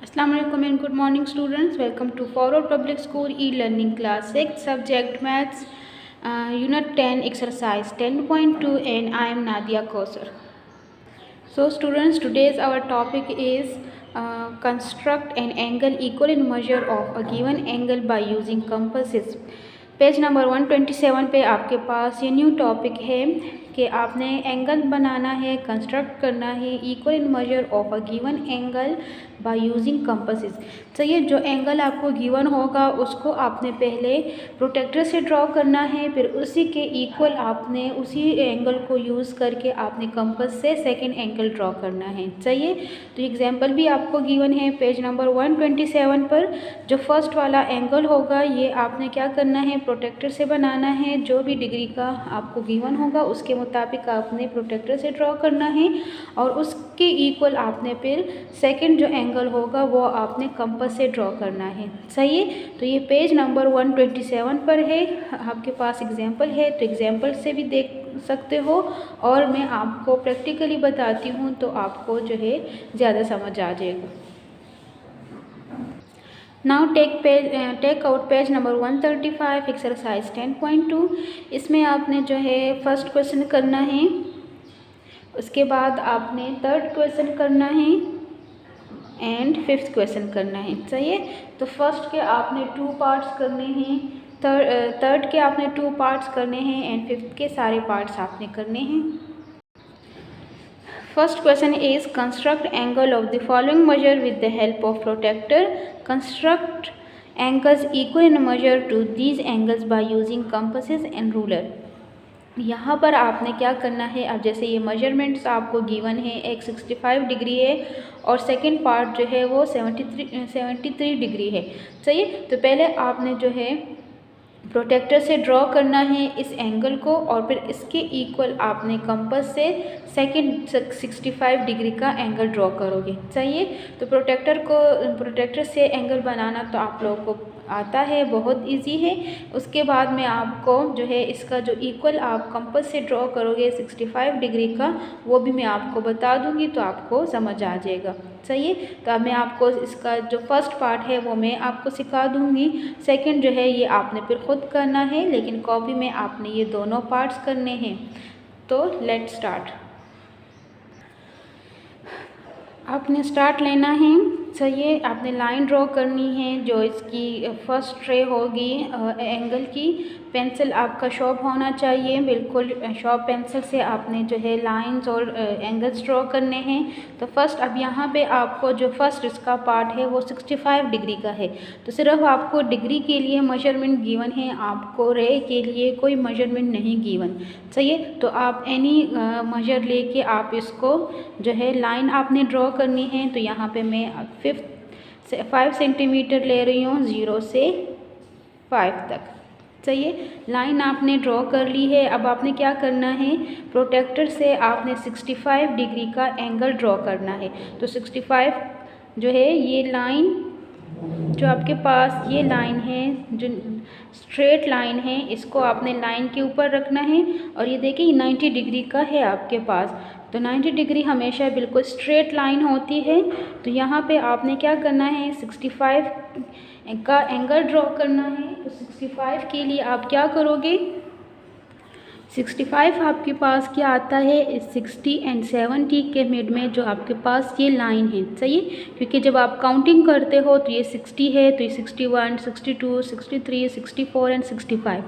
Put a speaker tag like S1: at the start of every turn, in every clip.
S1: Assalamu alaikum and good morning students. Welcome to Forward Public School e-learning class 6 subject maths unit 10 exercise 10.2 and I am Nadia Kausar. So students, today's our topic is construct an angle equal in measure of a given angle by using compasses. Page number 127 पे आपके पास ये new topic है कि आपने angle बनाना है, construct करना है equal in measure of a given angle by using compasses. चलिए, जो एंगल आपको गिवन होगा उसको आपने पहले प्रोटेक्टर से ड्रॉ करना है, फिर उसी के इक्वल आपने उसी एंगल को यूज़ करके आपने कंपास से सेकंड एंगल ड्रॉ करना है। चाहिए तो एग्जांपल भी आपको गिवन है पेज नंबर 127 पर। जो फर्स्ट वाला एंगल होगा ये आपने क्या करना है, प्रोटेक्टर से बनाना है। जो भी डिग्री का आपको गिवन होगा उसके मुताबिक आपने प्रोटेक्टर से ड्रॉ करना है और उसके इक्वल आपने फिर सेकंड जो एंगल होगा वो आपने कंपास से ड्रॉ करना है। सही है, तो ये पेज नंबर 127 पर है, आपके पास एग्जाम्पल है तो एग्जाम्पल से भी देख सकते हो और मैं आपको प्रैक्टिकली बताती हूँ तो आपको जो है ज़्यादा समझ आ जाएगा। Now take out page number 135 exercise 10.2। इसमें आपने जो है फर्स्ट क्वेश्चन करना है, उसके बाद आपने थर्ड क्वेश्चन करना है एंड फिफ्थ क्वेश्चन करना है। चाहिए तो फर्स्ट के आपने 2 पार्ट्स करने हैं, थर्ड के आपने 2 पार्ट्स करने हैं एंड फिफ्थ के सारे पार्ट्स आपने करने हैं। First question is construct angle of the following measure with the help of protractor. Construct angles equal in measure to these angles by using compasses and ruler. यहाँ पर आपने क्या करना है, अब जैसे ये मेजरमेंट्स आपको गिवन है, एक 65 डिग्री है और सेकंड पार्ट जो है वो 73 डिग्री है। सही, तो पहले आपने जो है प्रोटेक्टर से ड्रॉ करना है इस एंगल को और फिर इसके इक्वल आपने कंपास से सेकंड 65 डिग्री का एंगल ड्रॉ करोगे। चाहिए तो प्रोटेक्टर से एंगल बनाना तो आप लोगों को आता है, बहुत इजी है। उसके बाद में आपको जो है इसका जो इक्वल आप कंपास से ड्रॉ करोगे 65 डिग्री का, वो भी मैं आपको बता दूंगी तो आपको समझ आ जाएगा। सही है, तो अब मैं आपको इसका जो फर्स्ट पार्ट है वो मैं आपको सिखा दूंगी, सेकंड जो है ये आपने फिर खुद करना है, लेकिन कॉपी में आपने ये दोनों पार्ट्स करने हैं। तो लेट्स स्टार्ट। आपने स्टार्ट लेना है। चाहिए आपने लाइन ड्रॉ करनी है जो इसकी फर्स्ट रे होगी एंगल की। पेंसिल आपका शॉर्प होना चाहिए, बिल्कुल शॉर्प पेंसिल से आपने जो है लाइंस और एंगल्स ड्रॉ करने हैं। तो फर्स्ट अब यहाँ पे आपको जो फर्स्ट इसका पार्ट है वो 65 डिग्री का है, तो सिर्फ आपको डिग्री के लिए मेजरमेंट गिवन है, आपको रे के लिए कोई मेजरमेंट नहीं गिवन। चाहिए तो आप एनी मेजर लेके आप इसको जो है लाइन आपने ड्रॉ करनी है। तो यहाँ पे मैं 5 सेंटीमीटर ले रही हूँ 0 से 5 तक। चाहिए लाइन आपने ड्रॉ कर ली है। अब आपने क्या करना है, प्रोटेक्टर से आपने 65 डिग्री का एंगल ड्रॉ करना है। तो 65 जो है ये लाइन जो आपके पास ये लाइन है, जो स्ट्रेट लाइन है, इसको आपने लाइन के ऊपर रखना है और ये देखिए 90 डिग्री का है आपके पास। तो 90 डिग्री हमेशा बिल्कुल स्ट्रेट लाइन होती है। तो यहाँ पे आपने क्या करना है, 65 का एंगल ड्रॉ करना है। तो 65 के लिए आप क्या करोगे, 65 आपके पास क्या आता है, 60 एंड 70 के मिड में जो आपके पास ये लाइन है। सही, क्योंकि जब आप काउंटिंग करते हो तो ये 60 है, तो ये 61, 62, 63, 64 एंड 65।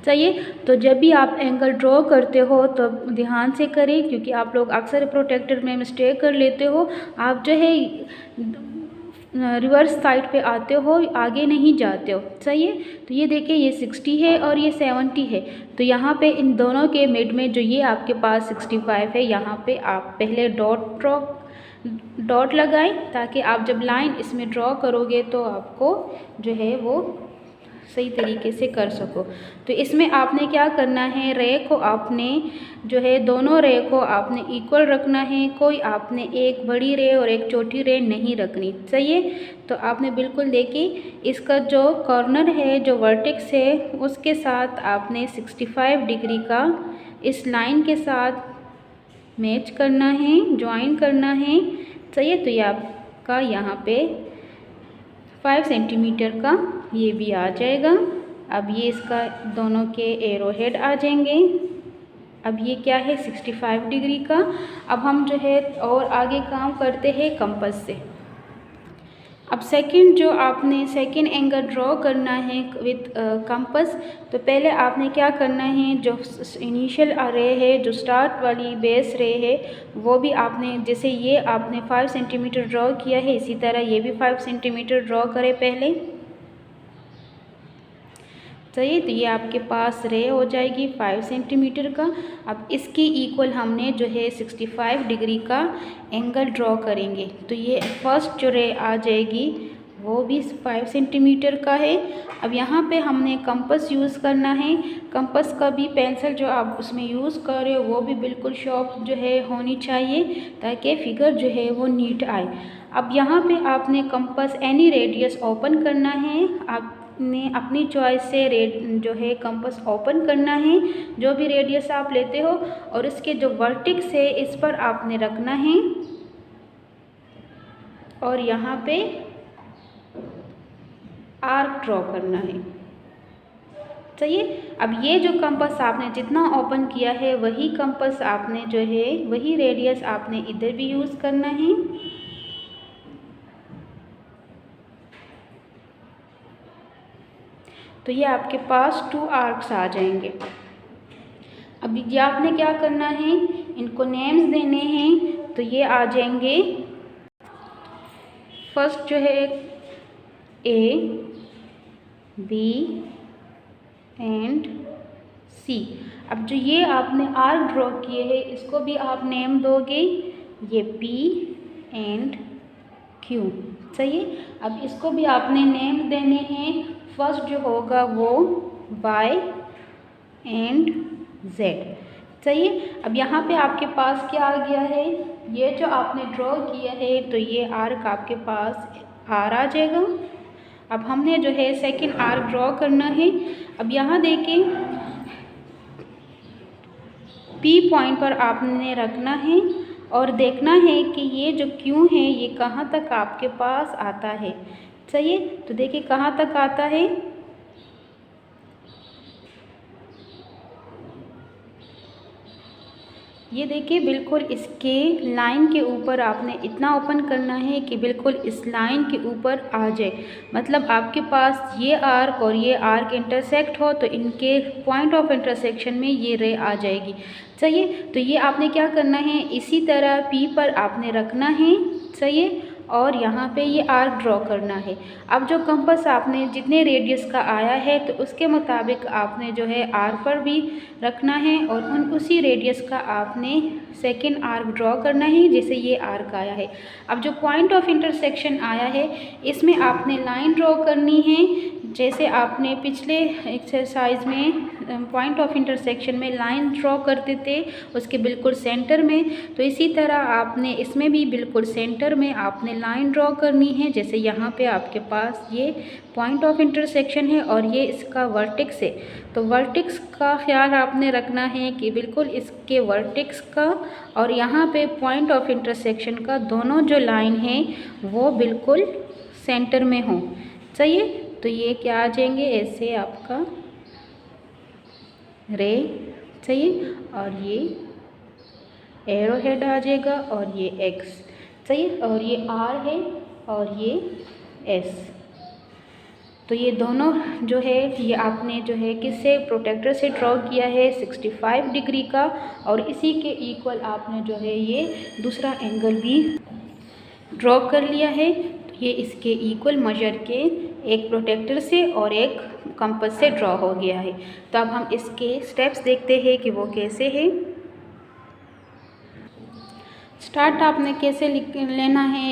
S1: सही, तो जब भी आप एंगल ड्रॉ करते हो तो ध्यान से करें, क्योंकि आप लोग अक्सर प्रोटेक्टर में मिस्टेक कर लेते हो। आप जो है रिवर्स साइड पे आते हो, आगे नहीं जाते हो। सही है, तो ये देखिए ये 60 है और ये 70 है। तो यहाँ पे इन दोनों के मिड में जो ये आपके पास 65 है, यहाँ पे आप पहले डॉट लगाएं ताकि आप जब लाइन इसमें ड्रॉ करोगे तो आपको जो है वो सही तरीके से कर सको। तो इसमें आपने क्या करना है, रे को आपने जो है दोनों रे को आपने इक्वल रखना है, कोई आपने एक बड़ी रे और एक छोटी रे नहीं रखनी। सही है, तो आपने बिल्कुल देखिए इसका जो कॉर्नर है, जो वर्टेक्स है, उसके साथ आपने 65 डिग्री का इस लाइन के साथ मैच करना है, ज्वाइन करना है। सही है, तो ये आपका यहाँ पे 5 सेंटीमीटर का ये भी आ जाएगा। अब ये इसका दोनों के एरो हेड आ जाएंगे। अब ये क्या है 65 डिग्री का। अब हम जो है और आगे काम करते हैं कंपास से। अब सेकंड जो आपने सेकंड एंगल ड्रॉ करना है विथ कंपास, तो पहले आपने क्या करना है, जो इनिशियल रे है, जो स्टार्ट वाली बेस रे है, वो भी आपने, जैसे ये आपने 5 सेंटीमीटर ड्रॉ किया है, इसी तरह ये भी 5 सेंटीमीटर ड्रॉ करें पहले। सही, तो ये आपके पास रे हो जाएगी 5 सेंटीमीटर का। अब इसकी इक्वल हमने जो है 65 डिग्री का एंगल ड्रॉ करेंगे। तो ये फर्स्ट जो रे आ जाएगी वो भी 5 सेंटीमीटर का है। अब यहाँ पे हमने कंपास यूज़ करना है। कंपास का भी पेंसिल जो आप उसमें यूज़ कर रहे हो वो भी बिल्कुल शार्प जो है होनी चाहिए, ताकि फिगर जो है वो नीट आए। अब यहाँ पे आपने कंपास एनी रेडियस ओपन करना है। आपने अपनी चॉइस से जो है कंपास ओपन करना है, जो भी रेडियस आप लेते हो, और इसके जो वर्टेक्स है इस पर आपने रखना है और यहाँ पे आर्क ड्रॉ करना है। सही है। अब ये जो कंपास आपने जितना ओपन किया है वही कंपास आपने जो है वही रेडियस आपने इधर भी यूज़ करना है। तो ये आपके पास 2 आर्क्स आ जाएंगे। अब ये आपने क्या करना है, इनको नेम्स देने हैं। तो ये आ जाएंगे, फर्स्ट जो है A, B एंड C। अब जो ये आपने आर्क ड्रॉ किए हैं इसको भी आप नेम दोगे, ये P एंड Q। सही है। अब इसको भी आपने नेम देने हैं। फर्स्ट जो होगा वो Y एंड Z। सही है। अब यहाँ पे आपके पास क्या आ गया है, ये जो आपने ड्रॉ किया है तो ये आर्क आपके पास R आ जाएगा। अब हमने जो है सेकंड आर्क ड्रॉ करना है। अब यहाँ देखिए P पॉइंट पर आपने रखना है और देखना है कि ये जो Q है ये कहाँ तक आपके पास आता है। सही है। तो देखिए कहाँ तक आता है, ये देखिए बिल्कुल इसके लाइन के ऊपर आपने इतना ओपन करना है कि बिल्कुल इस लाइन के ऊपर आ जाए। मतलब आपके पास ये आर्क और ये आर्क इंटरसेक्ट हो तो इनके पॉइंट ऑफ इंटरसेक्शन में ये रे आ जाएगी। सही है। तो ये आपने क्या करना है, इसी तरह P पर आपने रखना है। सही है। और यहाँ पे ये आर्क ड्रॉ करना है। अब जो कंपास आपने जितने रेडियस का आया है तो उसके मुताबिक आपने जो है आर्क पर भी रखना है और उसी रेडियस का आपने सेकंड आर्क ड्रॉ करना है, जैसे ये आर्क आया है। अब जो पॉइंट ऑफ इंटरसेक्शन आया है इसमें आपने लाइन ड्रॉ करनी है, जैसे आपने पिछले एक्सरसाइज में पॉइंट ऑफ इंटरसेक्शन में लाइन ड्रॉ करते थे उसके बिल्कुल सेंटर में, तो इसी तरह आपने इसमें भी बिल्कुल सेंटर में आपने लाइन ड्रॉ करनी है। जैसे यहाँ पे आपके पास ये पॉइंट ऑफ इंटरसेक्शन है और ये इसका वर्टेक्स है, तो वर्टेक्स का ख्याल आपने रखना है कि बिल्कुल इसके वर्टेक्स का और यहाँ पे पॉइंट ऑफ इंटरसेक्शन का दोनों जो लाइन है वो बिल्कुल सेंटर में हो। सही है। तो ये क्या आ जाएंगे, ऐसे आपका रे। सही है। और ये एरो हेड आ जाएगा और ये एक्स। सही है। और ये आर है और ये एस। तो ये दोनों जो है ये आपने जो है किससे, प्रोटेक्टर से ड्रॉ किया है 65 डिग्री का, और इसी के इक्वल आपने जो है ये दूसरा एंगल भी ड्रॉ कर लिया है। तो ये इसके इक्वल मेजर के एक प्रोटेक्टर से और एक कंपास से ड्रॉ हो गया है। तो अब हम इसके स्टेप्स देखते हैं कि वो कैसे है। स्टार्ट आपने कैसे लेना है,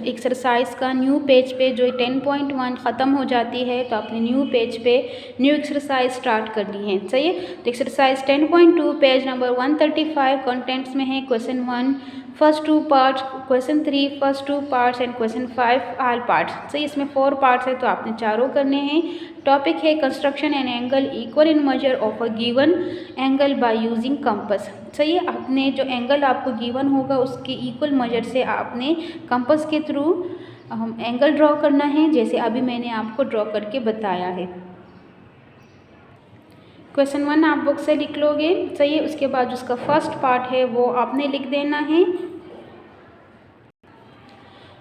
S1: एक्सरसाइज का न्यू पेज पे जो 10.1 ख़त्म हो जाती है तो आपने न्यू पेज पे न्यू एक्सरसाइज स्टार्ट करनी है। सही है। तो एक्सरसाइज 10.2 पेज नंबर 135 कंटेंट्स में है question 1 first 2 parts, question 3 first 2 parts and question 5 all parts. सही, इसमें 4 पार्ट्स है तो आपने चारों करने हैं। टॉपिक है construction an angle equal in measure of a given angle by using compass. सही है। आपने जो एंगल आपको गिवन होगा उसके इक्वल मेजर से आपने कंपास के थ्रू हम एंगल ड्रॉ करना है, जैसे अभी मैंने आपको ड्रॉ करके बताया है। क्वेश्चन 1 आप बुक से लिख लोगे, सही है। उसके बाद उसका फर्स्ट पार्ट है वो आपने लिख देना है।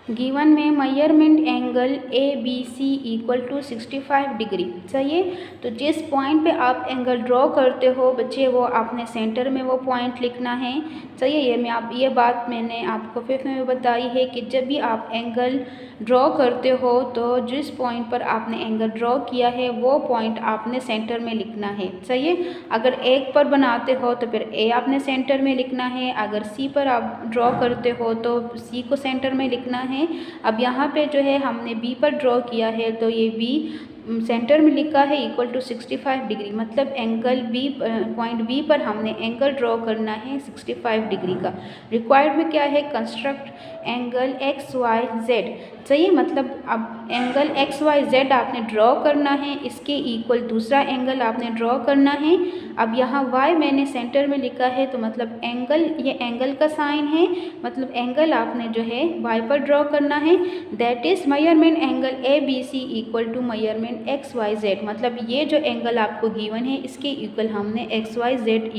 S1: गिवन में measurement angle A B C equal to 65 degree, सही है। तो जिस पॉइंट पे आप एंगल ड्रॉ करते हो बच्चे, वो आपने सेंटर में वो पॉइंट लिखना है, सही है। ये बात मैंने आपको 5th में बताई है कि जब भी आप एंगल ड्रॉ करते हो तो जिस पॉइंट पर आपने एंगल ड्रॉ किया है वो पॉइंट आपने सेंटर में लिखना है, सही है। अगर एक पर बनाते हो तो फिर ए आपने सेंटर में लिखना है, अगर सी पर आप ड्रॉ करते हो तो सी को सेंटर में लिखना है। अब यहाँ पे जो है हमने बी पर ड्रॉ किया है तो ये बी सेंटर में लिखा है इक्वल टू 65 डिग्री, मतलब एंगल बी पॉइंट बी पर हमने एंगल ड्रॉ करना है 65 डिग्री का। रिक्वायर्ड में क्या है, construct angle X Y Z, सही है। मतलब अब एंगल एक्स वाई जेड आपने ड्रॉ करना है, इसके इक्वल दूसरा एंगल आपने ड्रॉ करना है। अब यहाँ वाई मैंने सेंटर में लिखा है तो मतलब एंगल, ये एंगल का साइन है, मतलब एंगल आपने जो है वाई पर ड्रॉ करना है। That is measurement angle A B C equal to measurement X Y Z, मतलब ये जो एंगल आपको गिवन है इसके इक्वल हमने X Y Z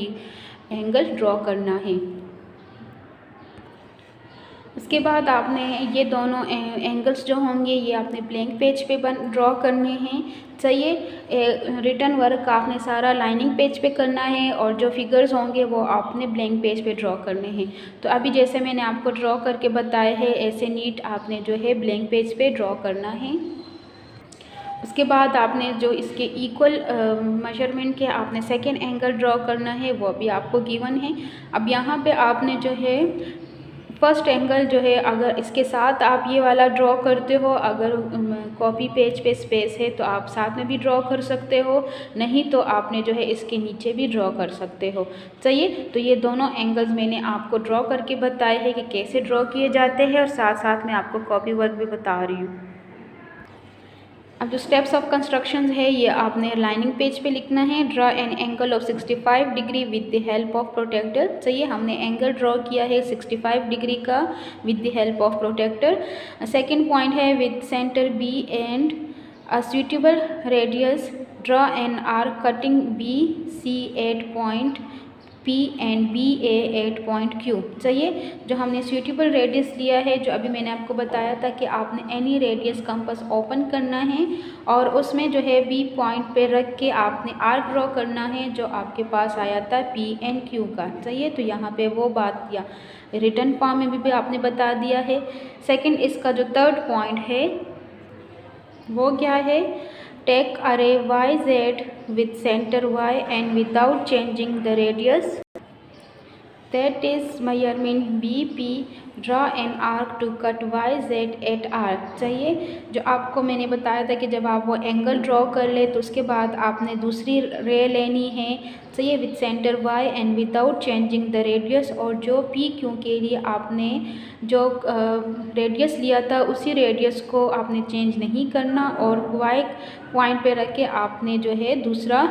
S1: angle draw करना है। उसके बाद आपने ये दोनों एंगल्स जो होंगे ये आपने ब्लैंक पेज पे ड्रॉ करने हैं, सही है। रिटर्न वर्क आपने सारा लाइनिंग पेज पे करना है और जो फिगर्स होंगे वो आपने ब्लैंक पेज पे ड्रॉ करने हैं। तो अभी जैसे मैंने आपको ड्रॉ करके बताया है ऐसे नीट आपने जो है ब्लैंक पेज पे ड्रॉ करना है। उसके बाद आपने जो इसके इक्वल मेजरमेंट के आपने सेकेंड एंगल ड्रॉ करना है वो भी आपको गिवन है। अब यहाँ पे आपने जो है फर्स्ट एंगल जो है, अगर इसके साथ आप ये वाला ड्रॉ करते हो, अगर कॉपी पेज पे स्पेस है तो आप साथ में भी ड्रॉ कर सकते हो, नहीं तो आपने जो है इसके नीचे भी ड्रॉ कर सकते हो, सही है। तो ये दोनों एंगल्स मैंने आपको ड्रॉ करके बताए हैं कि कैसे ड्रॉ किए जाते हैं और साथ साथ मैं आपको कॉपी वर्क भी बता रही हूँ। अब जो स्टेप्स ऑफ कंस्ट्रक्शन है ये आपने लाइनिंग पेज पे लिखना है। Draw an angle of 65 degree with the help of protractor, सही है। हमने एंगल ड्रॉ किया है 65 डिग्री का with the help of protractor. Second point है with centre B and a suitable radius draw an arc cutting B C at point P and B A at point Q, सही है। जो हमने suitable radius लिया है, जो अभी मैंने आपको बताया था कि आपने एनी रेडियस कंपास ओपन करना है और उसमें जो है B पॉइंट पे रख के आपने आर्क ड्रॉ करना है जो आपके पास आया था P एंड Q का, सही है। तो यहाँ पे वो बात या रिटर्न फॉर्म में भी आपने बता दिया है। सेकेंड, इसका जो थर्ड पॉइंट है वो क्या है, take array yz with center y and without changing the radius, that is measurement bp, draw an arc to cut yz at r, चाहिए। जो आपको मैंने बताया था कि जब आप वो एंगल ड्रॉ कर ले तो उसके बाद आपने दूसरी रे लेनी है, सही है, with centre y and without changing the radius, और जो पी क्यू के लिए आपने जो रेडियस लिया था उसी रेडियस को आपने चेंज नहीं करना और y पॉइंट पे रख के आपने जो है दूसरा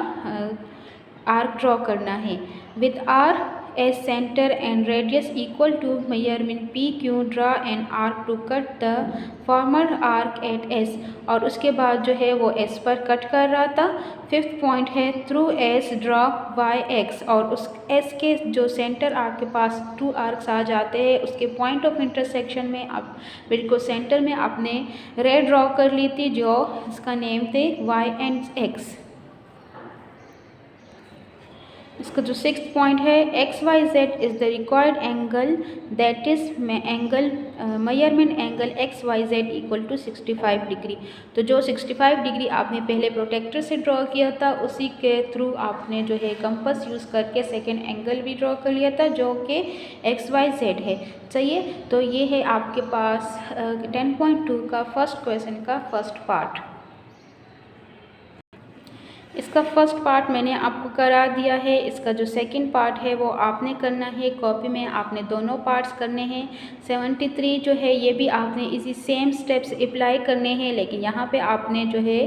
S1: आर्क ड्रॉ करना है। With R as centre and radius equal to measurement P Q, draw an arc to cut the former arc at S, और उसके बाद जो है वो एस पर कट कर रहा था। फिफ्थ पॉइंट है through S draw Y X, और उस एस के जो सेंटर आर्क के पास टू आर्क्स आ जाते हैं उसके पॉइंट ऑफ इंटरसेक्शन में आप बिल्कुल सेंटर में आपने रे ड्रॉ कर ली थी जो इसका नेम थे वाई एंड एक्स। इसका जो सिक्स्थ पॉइंट है X Y Z is the required angle, that is angle measurement angle X Y Z equal to 65 degree. तो जो 65 डिग्री आपने पहले प्रोटेक्टर से ड्रॉ किया था उसी के थ्रू आपने जो है कंपास यूज़ करके सेकेंड एंगल भी ड्रॉ कर लिया था जो कि एक्स वाई जेड है, चाहिए। तो ये है आपके पास 10.2 का फर्स्ट क्वेश्चन का फर्स्ट पार्ट। इसका फर्स्ट पार्ट मैंने आपको करा दिया है, इसका जो सेकंड पार्ट है वो आपने करना है। कॉपी में आपने दोनों पार्ट्स करने हैं। 73 जो है ये भी आपने इसी सेम स्टेप्स अप्लाई करने हैं, लेकिन यहाँ पे आपने जो है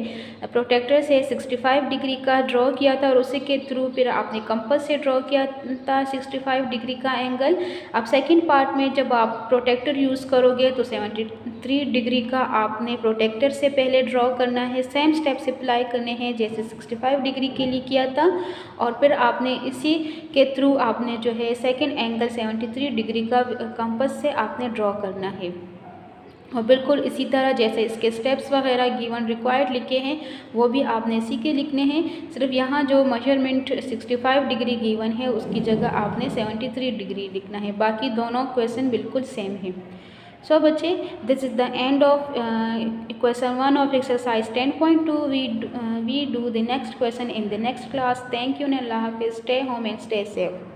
S1: प्रोटेक्टर से 65 डिग्री का ड्रॉ किया था और उसी के थ्रू फिर आपने कंपास से ड्रॉ किया था 65 डिग्री का एंगल। अब सेकंड पार्ट में जब आप प्रोटेक्टर यूज़ करोगे तो 73 डिग्री का आपने प्रोटेक्टर से पहले ड्रॉ करना है, सेम स्टेप्स अप्लाई करने हैं जैसे 65 डिग्री के लिए किया था, और फिर आपने इसी के थ्रू आपने जो है सेकंड एंगल 73 डिग्री का कंपास से आपने ड्रॉ करना है। और बिल्कुल इसी तरह जैसे इसके स्टेप्स वगैरह गिवन रिक्वायर्ड लिखे हैं वो भी आपने इसी के लिखने हैं। सिर्फ यहाँ जो मेजरमेंट 65 डिग्री गिवन है उसकी जगह आपने 73 डिग्री लिखना है, बाकी दोनों क्वेश्चन बिल्कुल सेम है। सो बच्चे, this is the end of question 1 of exercise 10.2. We do the next question in the next class. Thank you and Allah Hafiz. Stay home and stay safe.